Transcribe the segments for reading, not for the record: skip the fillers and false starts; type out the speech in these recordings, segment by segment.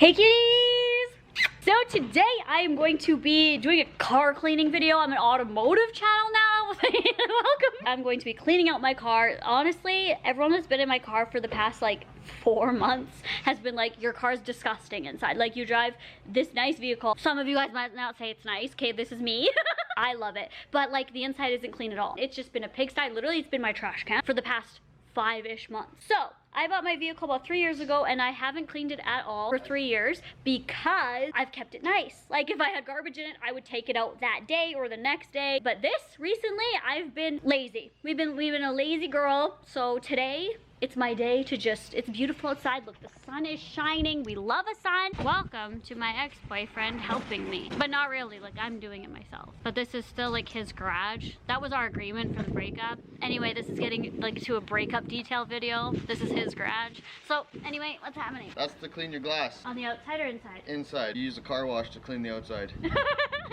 Hey kitties! So today I am going to be doing a car cleaning video. I'm an automotive channel now. Welcome. I'm going to be cleaning out my car. Honestly, everyone that's been in my car for the past like 4 months has been like, your car's disgusting inside. Like, you drive this nice vehicle. Some of you guys might not say it's nice. Okay, this is me. I love it. But like, the inside isn't clean at all. It's just been a pigsty. Literally, it's been my trash can for the past 5-ish months. So I bought my vehicle about 3 years ago and I haven't cleaned it at all for 3 years because I've kept it nice. Like, if I had garbage in it, I would take it out that day or the next day. But this recently, I've been lazy. We've been a lazy girl. So today, it's my day to just, it's beautiful outside. Look, the sun is shining. We love a sun. Welcome to my ex-boyfriend helping me. But not really, like, I'm doing it myself. But this is still like his garage. That was our agreement for the breakup. Anyway, this is getting like to a breakup detail video. This is his garage. So anyway, what's happening? That's to clean your glass. On the outside or inside? Inside. You use a car wash to clean the outside.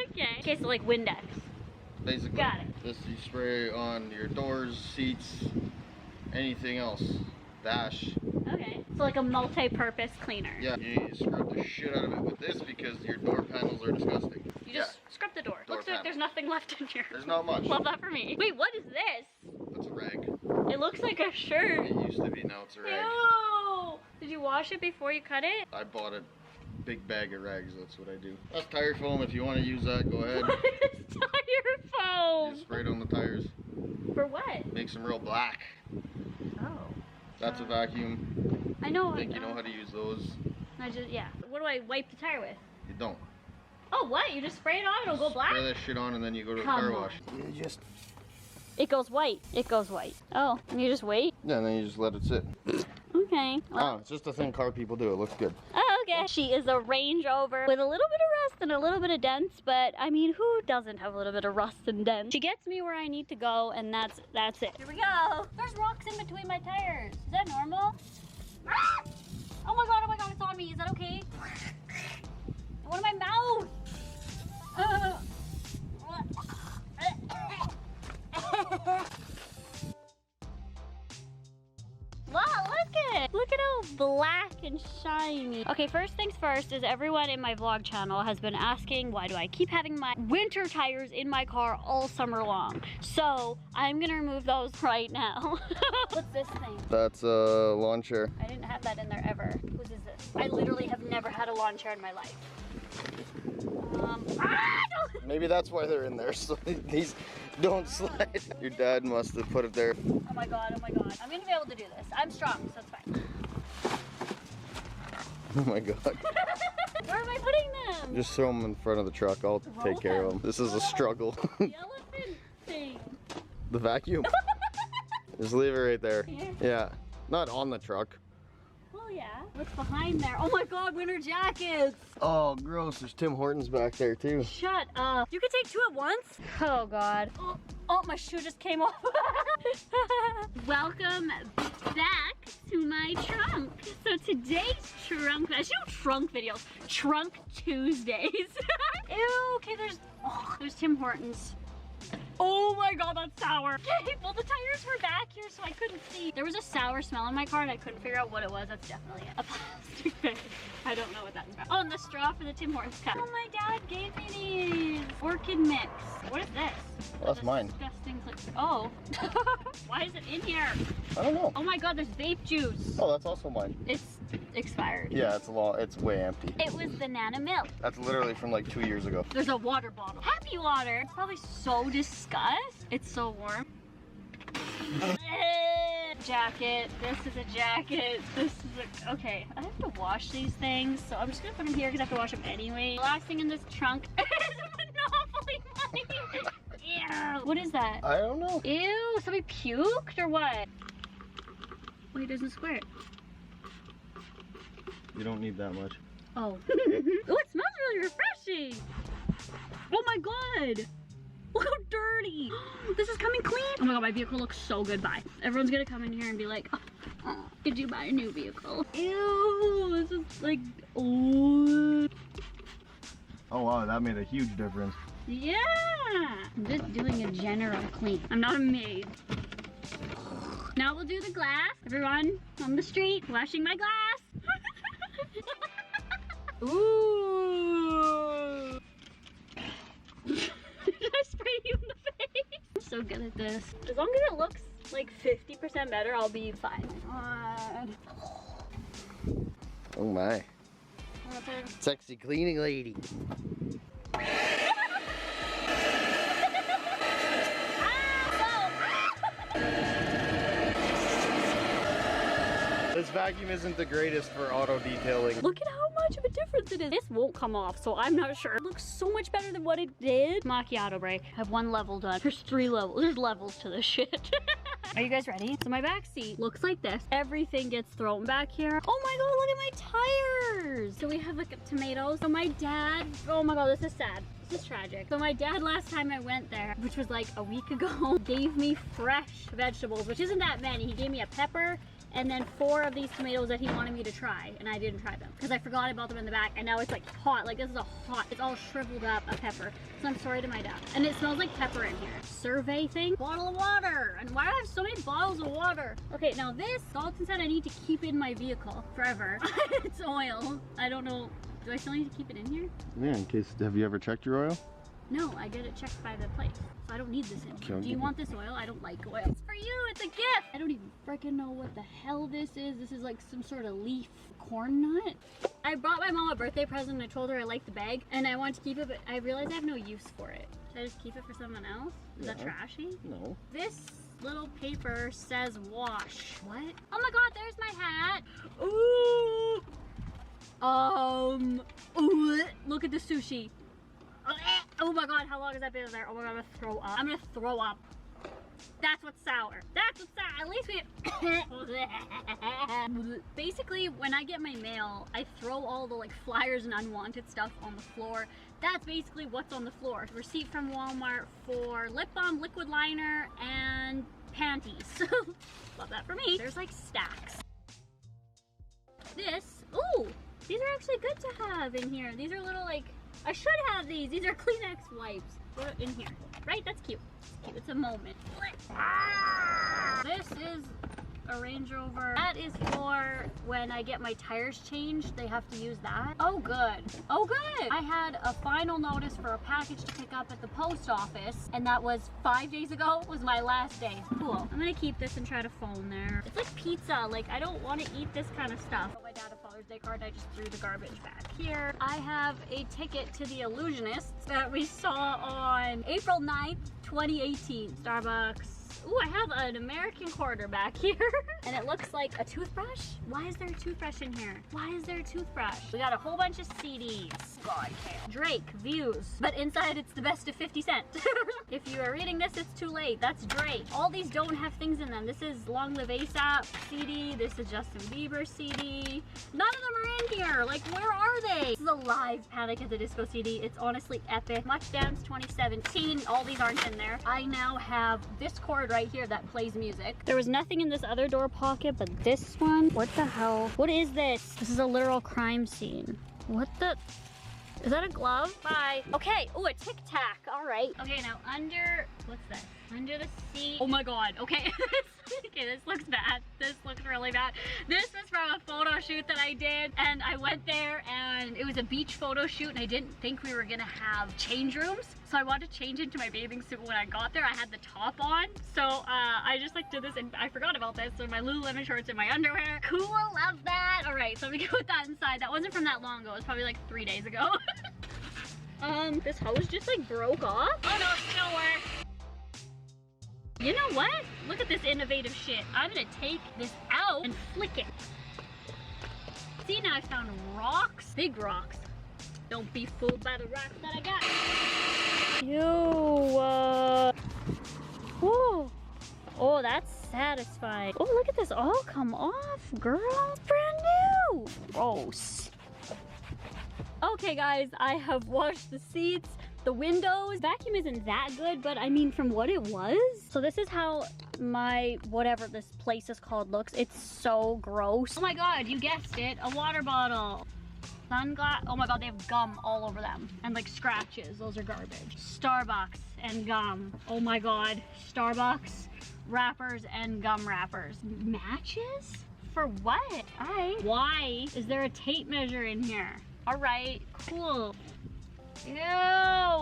Okay, so like Windex. Basically. Got it. This you spray on your doors, seats, anything else. Dash. Okay. So like a multi-purpose cleaner. Yeah, you need to scrub the shit out of it with this because your door panels are disgusting. You just scrub the door. Looks like there's nothing left in here. There's not much. Love that for me. Wait, what is this? That's a rag. It looks like a shirt. It used to be, now it's a rag. Ew! Did you wash it before you cut it? I bought a big bag of rags, that's what I do. That's tire foam, if you want to use that, go ahead. What is tire foam? You spray it on the tires. For what? Makes them real black. Oh. That's a vacuum. I know. I think you know how to use those. Yeah. What do I wipe the tire with? You don't. Oh, what? You just spray it on, it'll go black? Spray that shit on and then you go to the Come car on. wash. You just... It goes white. It goes white. Oh, and you just wait? Yeah, and then you just let it sit. Okay. Well, Oh, it's just a thing car people do. It looks good. oh, okay. She is a Range Rover with a little bit of rust and a little bit of dents, but I mean, who doesn't have a little bit of rust and dents? She gets me where I need to go, and that's it. Here we go. There's rocks in between my tires. Is that normal? Ah! Oh my god, it's on me. Is that okay? What in my mouth? Wow, look at how black and shiny. Okay, first things first is everyone in my vlog channel has been asking, why do I keep having my winter tires in my car all summer long? So I'm gonna remove those right now. What's this thing? That's a lawn chair. I didn't have that in there ever. Whose is this? I literally have never had a lawn chair in my life. No. Maybe that's why they're in there, so these don't slide. Your dad must have put it there. Oh my god, oh my god. I'm gonna be able to do this. I'm strong, so it's fine. Oh my god. Where am I putting them? Just throw them in front of the truck. I'll take care of them. This is a struggle. The elephant thing. The vacuum. Just leave it right there. Here? Yeah. Not on the truck. Oh yeah. What's behind there? Oh my god, winter jackets! Oh, gross. There's Tim Hortons back there, too. Shut up. You can take 2 at once? Oh god. Oh, my shoe just came off. Welcome back to my trunk. So today's trunk, I should do trunk videos. Trunk Tuesdays. Ew, okay, there's Tim Hortons. Oh my god, that's sour. Okay, well the tires were back here so I couldn't see. There was a sour smell in my car and I couldn't figure out what it was. That's definitely it. A plastic bag. I don't know what that's about. Oh, and the straw for the Tim Hortons cup. Oh, my dad gave me these. Orchid mix. What is this? Well, that's mine. Disgusting. Oh. Why is it in here? I don't know. Oh my god, there's vape juice. Oh, that's also mine. It's expired. Yeah, it's way empty. It was banana milk. That's literally from like 2 years ago. There's a water bottle. Happy water. It's probably so disgusting. It's so warm. Jacket. This is a jacket. This is a... Okay, I have to wash these things, so I'm just gonna put them here because I have to wash them anyway. Last thing in this trunk is Monopoly money. Ew. What is that? I don't know. Ew, somebody puked or what? Wait, it doesn't squirt. You don't need that much. Oh. Oh, it smells really refreshing. Oh my god. Look how dirty. This is coming clean. Oh my god, my vehicle looks so good. Bye. Everyone's gonna come in here and be like, oh, did you buy a new vehicle? Ew, this is like, oh. Oh wow, that made a huge difference. Yeah. I'm just doing a general clean. I'm not a maid. Now we'll do the glass. Everyone on the street washing my glass. Ooh. Did I spray you in the face? I'm so good at this. As long as it looks like 50% better, I'll be fine. Oh my. Sexy cleaning lady. This vacuum isn't the greatest for auto detailing. Look at how much of a difference it is. This won't come off, so I'm not sure. It looks so much better than what it did. Macchiato break. I have 1 level done. There's 3 levels. There's levels to this shit. Are you guys ready? So my back seat looks like this. Everything gets thrown back here. Oh my god, look at my tires. So we have like tomatoes. So my dad, oh my god, this is sad. This is tragic. So my dad, last time I went there, which was like a week ago, gave me fresh vegetables, which isn't that many. He gave me a pepper and then 4 of these tomatoes that he wanted me to try, and I didn't try them because I forgot about them in the back, and now it's like hot. Like this is a hot, it's all shriveled up, a pepper. So I'm sorry to my dad. And it smells like pepper in here. Survey thing, bottle of water. And why do I have so many bottles of water? Okay, now this, Dalton said I need to keep it in my vehicle forever. It's oil. I don't know, do I still need to keep it in here? Yeah, in case, have you ever checked your oil? No, I get it checked by the place. So I don't need this in here. Okay. Do you want this oil? I don't like oil. It's for you, it's a gift. I don't even freaking know what the hell this is. This is like some sort of leaf corn nut. I brought my mom a birthday present and I told her I liked the bag and I wanted to keep it, but I realized I have no use for it. Should I just keep it for someone else? Is that trashy? No. This little paper says wash. What? Oh my god, there's my hat. Ooh. Ooh, look at the sushi. Oh my god, how long has that been in there? Oh my god, I'm gonna throw up. I'm gonna throw up. That's what's sour. That's what's sour. At least we basically, when I get my mail, I throw all the like flyers and unwanted stuff on the floor. That's basically what's on the floor. Receipt from Walmart for lip balm, liquid liner, and panties. Love that for me. There's like stacks. This, ooh, these are actually good to have in here. These are little like, I should have these. These are Kleenex wipes. Put it in here, right? That's cute. It's cute. It's a moment. This is a Range Rover. That is for when I get my tires changed. They have to use that. Oh, good. Oh, good. I had a final notice for a package to pick up at the post office, and that was 5 days ago. Was my last day. Cool. I'm gonna keep this and try to phone there. It's like pizza. Like, I don't want to eat this kind of stuff. My dad a Father's Day card. I just threw the garbage back here. I have a ticket to the Illusionists that we saw on April 9th, 2018. Starbucks. Ooh, I have an American quarter back here. And it looks like a toothbrush. Why is there a toothbrush in here? Why is there a toothbrush? We got a whole bunch of CDs. God, Drake, Views. But inside it's the best of 50 Cent. If you are reading this, it's too late. That's Drake. All these don't have things in them. This is Long Live ASAP CD. This is Justin Bieber CD. None of them are in here. Like, where are they? This is a live Panic at the Disco CD. It's honestly epic. Much Dance 2017. All these aren't in there. I now have this cord right here that plays music. There was nothing in this other door pocket, but this one, what the hell? What is this? This is a literal crime scene. What the? Is that a glove? Bye. Okay. Oh, a Tic Tac. All right. Okay, now under, what's this? Under the seat. Oh my god. Okay. Okay, this looks bad. This looks really bad. This was from a photo shoot that I did, and I went there and it was a beach photo shoot, and I didn't think we were gonna have change rooms. So I wanted to change into my bathing suit. When I got there, I had the top on. So I just like did this, and I forgot about this. So my Lululemon shorts and my underwear. Cool, love that. All right, so I'm gonna put that inside. That wasn't from that long ago. It was probably like 3 days ago. This hose just like broke off. Oh no, it still works. You know what? Look at this innovative shit. I'm gonna take this out and flick it. See, now I found rocks. Big rocks. Don't be fooled by the rocks that I got. Whoa. Oh, that's satisfying. Oh, look at this all come off, girl. It's brand new. Gross. Okay, guys, I have washed the seats, the windows. Vacuum isn't that good, but I mean, from what it was. So this is how my, whatever this place is called, looks. It's so gross. Oh my god, you guessed it, a water bottle. Sunglass. Oh my god, they have gum all over them. And like scratches, those are garbage. Starbucks and gum. Oh my god, Starbucks wrappers and gum wrappers. Matches? For what? Why is there a tape measure in here? All right, cool. Ew,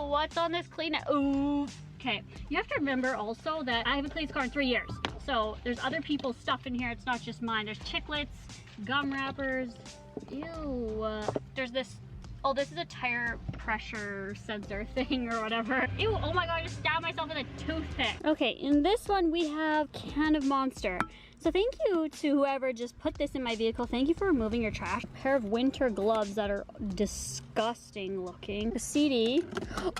what's on this cleaner? Ooh. Okay, you have to remember also that I haven't cleaned this car in 3 years. So there's other people's stuff in here. It's not just mine. There's chiclets, gum wrappers. Ew. There's this, oh, this is a tire pressure sensor thing or whatever. Ew, oh my God, I just stabbed myself with a toothpick. Okay, in this one we have Can of Monster. So thank you to whoever just put this in my vehicle. Thank you for removing your trash. A pair of winter gloves that are disgusting looking. A CD.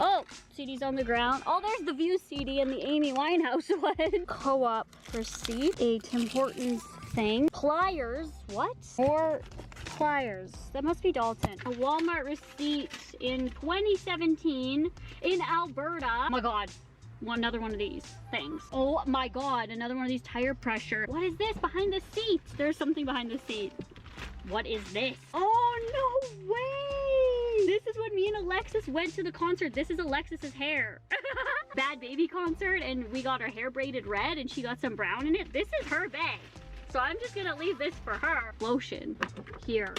Oh, CD's on the ground. Oh, there's the View CD and the Amy Winehouse one. Co-op receipt. A Tim Hortons thing. Pliers. What? More pliers. That must be Dalton. A Walmart receipt in 2017 in Alberta. Oh my God. Another one of these things. Oh my God, another one of these tire pressure. What is this behind the seat? There's something behind the seat. What is this? Oh, no way. This is when me and Alexis went to the concert. This is Alexis's hair. Bad Baby concert, and we got our hair braided red and she got some brown in it. This is her bag. So I'm just gonna leave this for her. Lotion here.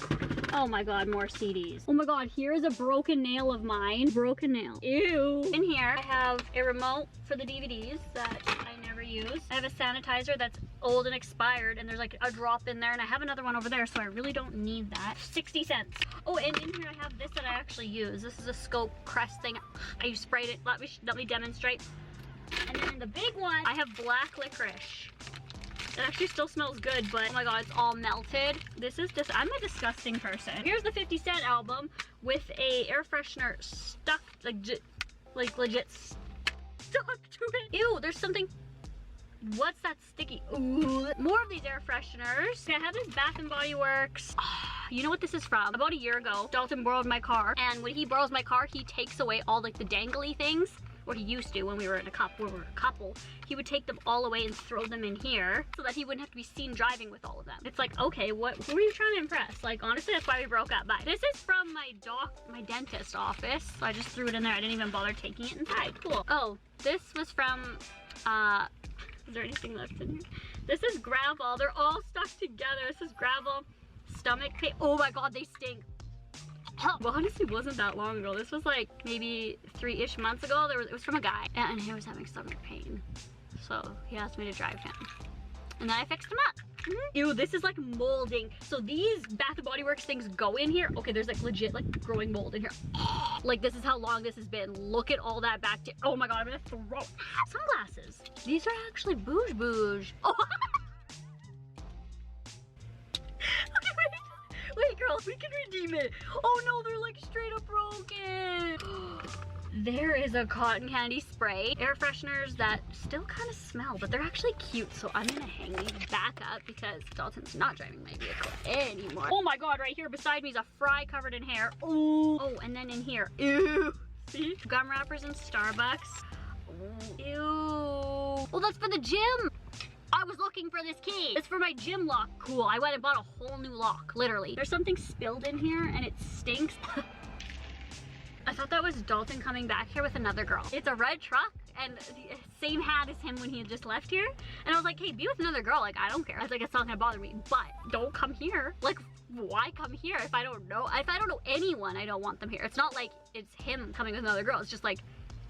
Oh my God, more CDs. Oh my God, here's a broken nail of mine. Broken nail. Ew. In here, I have a remote for the DVDs that I never use. I have a sanitizer that's old and expired, and there's like a drop in there, and I have another one over there, so I really don't need that. 60 cents. Oh, and in here I have this that I actually use. This is a Scope Crest thing. I sprayed it. Let me demonstrate. And then in the big one, I have black licorice. It actually still smells good, but oh my God, it's all melted. This is just, I'm a disgusting person. Here's the 50 Cent album with a air freshener stuck, like legit stuck to it. Ew, there's something, what's that sticky? Ooh, more of these air fresheners. Okay, I have this Bath and Body Works. You know what this is from? About a year ago, Dalton borrowed my car, and when he borrows my car, he takes away all like the dangly things. Or he used to when we were in a couple. He would take them all away and throw them in here so that he wouldn't have to be seen driving with all of them. It's like, okay, who are you trying to impress? Like, honestly, that's why we broke up. But this is from my dentist office. So I just threw it in there. I didn't even bother taking it inside. Cool. Oh, this was from, is there anything left in here? This is Gravel. They're all stuck together. This is Gravel stomach pain. Oh my God, they stink. Well, honestly, it wasn't that long ago. This was like maybe 3-ish months ago. It was from a guy, and he was having stomach pain. So he asked me to drive him. And then I fixed him up. Ew, this is like molding. So these Bath and Body Works things go in here. Okay, there's like legit like growing mold in here. Like this is how long this has been. Look at all that bacteria. Oh my God, I'm gonna throw sunglasses. These are actually bouge. Oh. Wait, girls, we can redeem it. Oh no, they're like straight up broken. There is a cotton candy spray. Air fresheners that still kind of smell, but they're actually cute. So I'm gonna hang these back up because Dalton's not driving my vehicle anymore. Oh my God, right here beside me is a fry covered in hair. Ooh. Oh, and then in here, ew. See? Gum wrappers in Starbucks. Ooh. Ew. Oh, that's for the gym. I was looking for this key. It's for my gym lock. Cool, I went and bought a whole new lock, literally. There's something spilled in here and it stinks. I thought that was Dalton coming back here with another girl. It's a red truck and same hat as him when he had just left here. And I was like, hey, be with another girl. Like, I don't care. I was like, it's not gonna bother me, but don't come here. Like, why come here if I don't know? If I don't know anyone, I don't want them here. It's not like it's him coming with another girl. It's just like,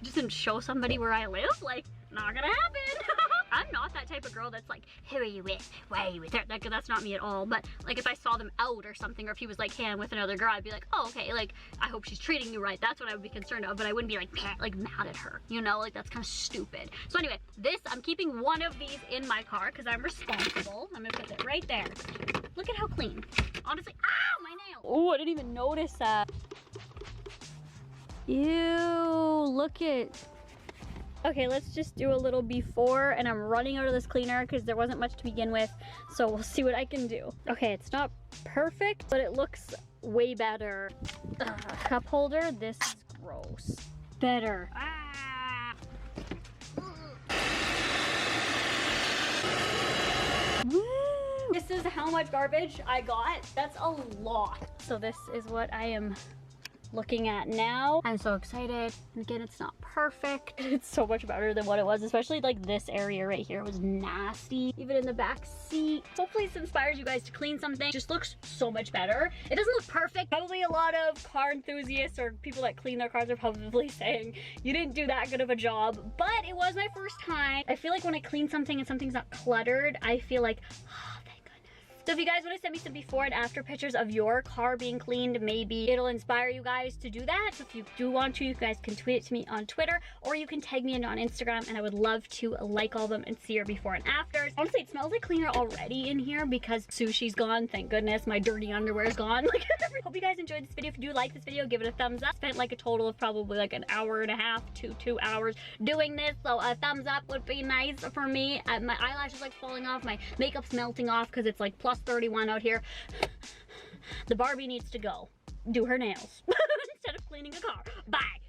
just didn't show somebody where I live. Like, not gonna happen. I'm not that type of girl that's like, who are you with? Why are you with her? Like, that's not me at all. But like if I saw them out or something, or if he was like, hey, I'm with another girl, I'd be like, oh, okay, like I hope she's treating you right. That's what I would be concerned of, but I wouldn't be like mad at her, you know, like that's kind of stupid. So anyway, this, I'm keeping one of these in my car because I'm responsible. I'm gonna put it right there. Look at how clean. Honestly, ow, my nail. Oh, I didn't even notice that. Ew, look at. Okay, let's just do a little before, and I'm running out of this cleaner because there wasn't much to begin with, so we'll see what I can do. Okay, it's not perfect, but it looks way better. Cup holder, this is gross. Better. Ah. Woo! This is how much garbage I got. That's a lot. So this is what I am looking at now. I'm so excited. And again, it's not perfect. It's so much better than what it was, especially like this area right here was nasty. Even in the back seat. Hopefully this inspires you guys to clean something. It just looks so much better. It doesn't look perfect. Probably a lot of car enthusiasts or people that clean their cars are probably saying you didn't do that good of a job, but it was my first time. I feel like when I clean something and something's not cluttered, I feel like, oh, thank goodness. So if you guys want to send me some before and after pictures of your car being cleaned, maybe it'll inspire you guys to do that. So if you do want to, you guys can tweet it to me on Twitter, or you can tag me in on Instagram, and I would love to like all of them and see your before and afters. Honestly, it smells like cleaner already in here because sushi's gone, thank goodness. My dirty underwear is gone. Hope you guys enjoyed this video. If you do like this video, give it a thumbs up. Spent like a total of probably like an hour and a half to 2 hours doing this, so a thumbs up would be nice for me. My eyelashes like falling off, my makeup's melting off because it's like plus 31 out here. The Barbie needs to go do her nails instead of cleaning a car. Bye.